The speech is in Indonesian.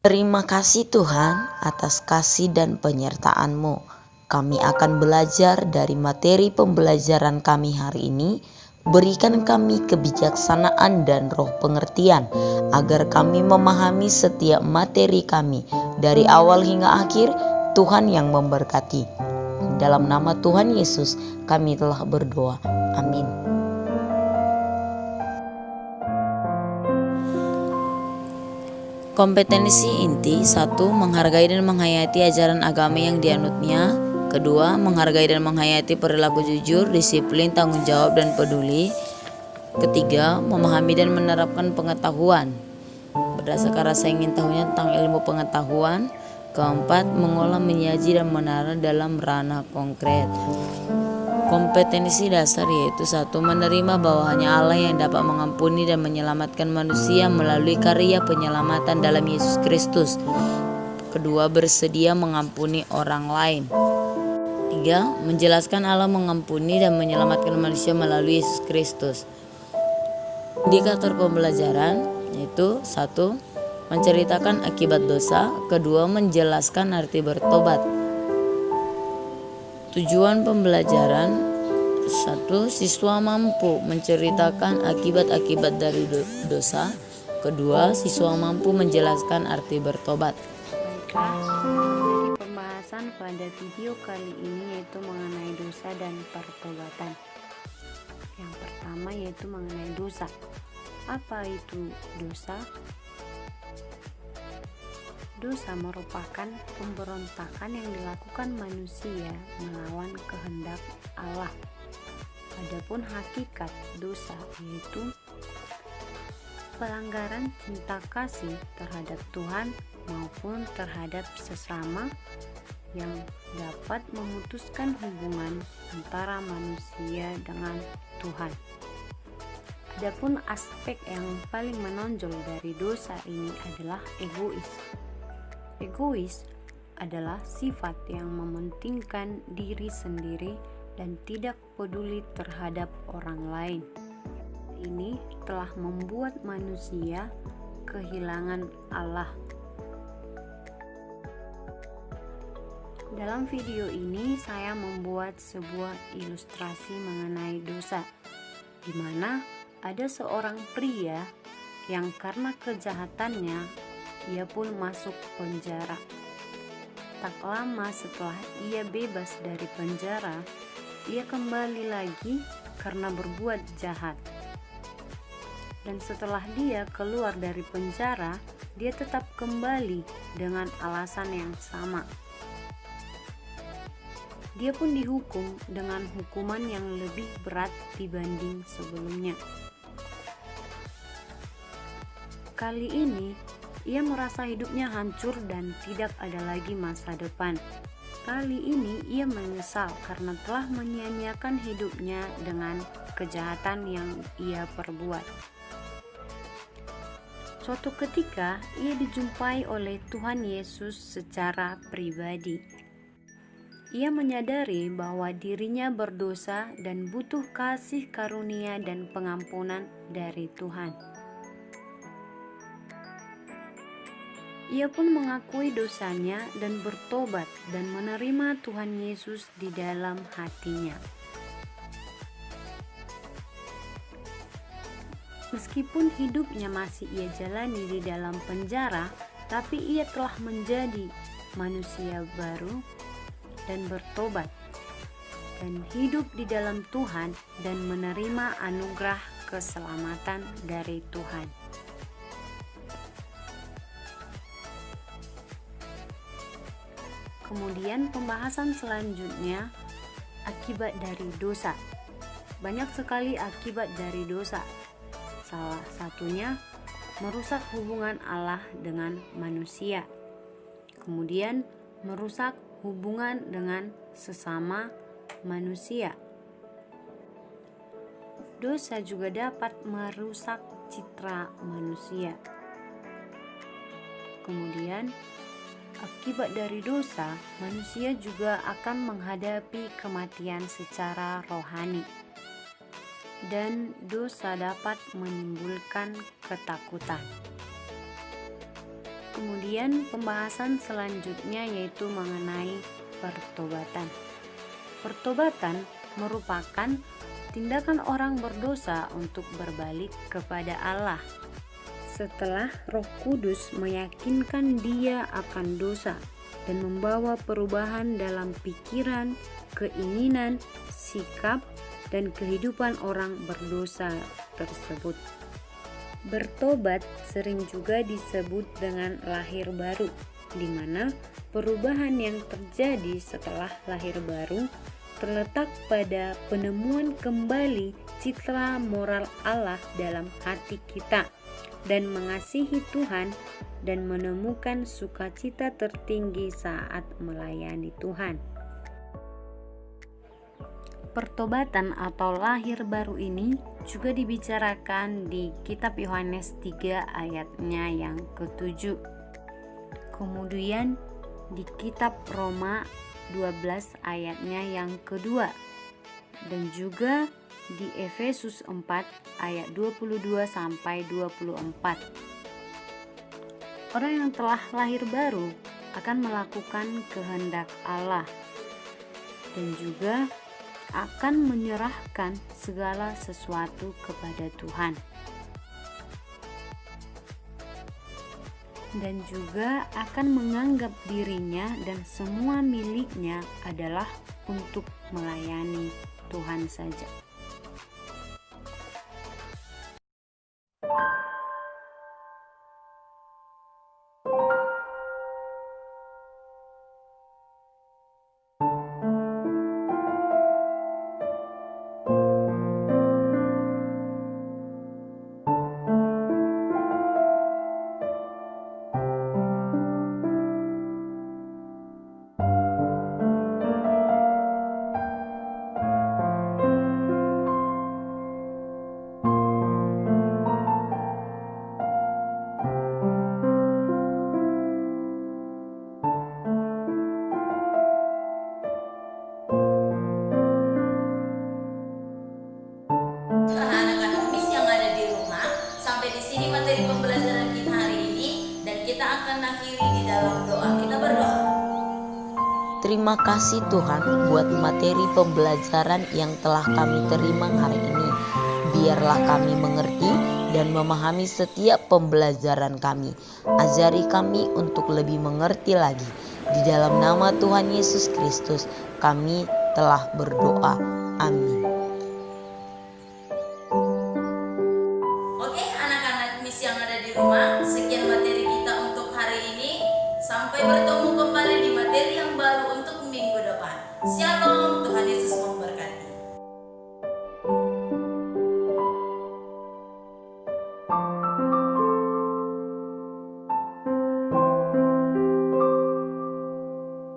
Terima kasih Tuhan atas kasih dan penyertaan-Mu. Kami akan belajar dari materi pembelajaran kami hari ini. Berikan kami kebijaksanaan dan roh pengertian, agar kami memahami setiap materi kami dari awal hingga akhir. Tuhan yang memberkati. Dalam nama Tuhan Yesus kami telah berdoa. Amin. Kompetensi inti: 1. Menghargai dan menghayati ajaran agama yang dianutnya. 2. Menghargai dan menghayati perilaku jujur, disiplin, tanggung jawab, dan peduli. 3. Memahami dan menerapkan pengetahuan berdasarkan rasa ingin tahunya tentang ilmu pengetahuan. 4. Mengolah, menyaji, dan menara dalam ranah konkret. Kompetensi dasar yaitu: 1. Menerima bahwa hanya Allah yang dapat mengampuni dan menyelamatkan manusia melalui karya penyelamatan dalam Yesus Kristus. 2. Bersedia mengampuni orang lain. 3. Menjelaskan Allah mengampuni dan menyelamatkan manusia melalui Yesus Kristus. Indikator pembelajaran yaitu: 1. Menceritakan akibat dosa. 2. Menjelaskan arti bertobat. Tujuan pembelajaran: 1. Siswa mampu menceritakan akibat-akibat dari dosa. 2. Siswa mampu menjelaskan arti bertobat. Baiklah, jadi pembahasan pada video kali ini yaitu mengenai dosa dan pertobatan. Yang pertama yaitu mengenai dosa. Apa itu dosa? Dosa merupakan pemberontakan yang dilakukan manusia melawan kehendak Allah. Adapun hakikat dosa yaitu pelanggaran cinta kasih terhadap Tuhan maupun terhadap sesama yang dapat memutuskan hubungan antara manusia dengan Tuhan. Adapun aspek yang paling menonjol dari dosa ini adalah egois. Egois adalah sifat yang mementingkan diri sendiri dan tidak peduli terhadap orang lain. Ini telah membuat manusia kehilangan Allah. Dalam video ini saya membuat sebuah ilustrasi mengenai dosa, di mana ada seorang pria yang karena kejahatannya ia pun masuk penjara. Tak lama setelah ia bebas dari penjara, ia kembali lagi karena berbuat jahat. Dan setelah dia keluar dari penjara, dia tetap kembali dengan alasan yang sama. Dia pun dihukum dengan hukuman yang lebih berat dibanding sebelumnya. Kali ini, ia merasa hidupnya hancur dan tidak ada lagi masa depan. Kali ini ia menyesal karena telah menyia-nyiakan hidupnya dengan kejahatan yang ia perbuat. Suatu ketika ia dijumpai oleh Tuhan Yesus secara pribadi. Ia menyadari bahwa dirinya berdosa dan butuh kasih karunia dan pengampunan dari Tuhan. Ia pun mengakui dosanya dan bertobat dan menerima Tuhan Yesus di dalam hatinya. Meskipun hidupnya masih ia jalani di dalam penjara, tapi ia telah menjadi manusia baru dan bertobat dan hidup di dalam Tuhan dan menerima anugerah keselamatan dari Tuhan. Kemudian pembahasan selanjutnya, akibat dari dosa. Banyak sekali akibat dari dosa. Salah satunya merusak hubungan Allah dengan manusia. Kemudian merusak hubungan dengan sesama manusia. Dosa juga dapat merusak citra manusia. Kemudian akibat dari dosa, manusia juga akan menghadapi kematian secara rohani. Dan dosa dapat menimbulkan ketakutan. Kemudian pembahasan selanjutnya yaitu mengenai pertobatan. Pertobatan merupakan tindakan orang berdosa untuk berbalik kepada Allah setelah Roh Kudus meyakinkan dia akan dosa dan membawa perubahan dalam pikiran, keinginan, sikap, dan kehidupan orang berdosa tersebut. Bertobat sering juga disebut dengan lahir baru, di mana perubahan yang terjadi setelah lahir baru terletak pada penemuan kembali citra moral Allah dalam hati kita dan mengasihi Tuhan dan menemukan sukacita tertinggi saat melayani Tuhan. Pertobatan atau lahir baru ini juga dibicarakan di kitab Yohanes 3 ayatnya yang ke-7. Kemudian di kitab Roma 12 ayatnya yang kedua, dan juga di Efesus 4 ayat 22 sampai 24. Orang yang telah lahir baru akan melakukan kehendak Allah dan juga akan menyerahkan segala sesuatu kepada Tuhan, dan juga akan menganggap dirinya dan semua miliknya adalah untuk melayani Tuhan saja. Anak-anak Miss yang ada di rumah, sampai di sini materi pembelajaran kita hari ini, dan kita akan akhiri di dalam doa. Kita berdoa. Terima kasih Tuhan buat materi pembelajaran yang telah kami terima hari ini. Biarlah kami mengerti dan memahami setiap pembelajaran kami. Ajari kami untuk lebih mengerti lagi. Di dalam nama Tuhan Yesus Kristus kami telah berdoa. Amin. Oke anak-anak Miss yang ada di rumah, sekian materi kita untuk hari ini. Sampai bertemu kembali di materi yang baru untuk minggu depan. Siapa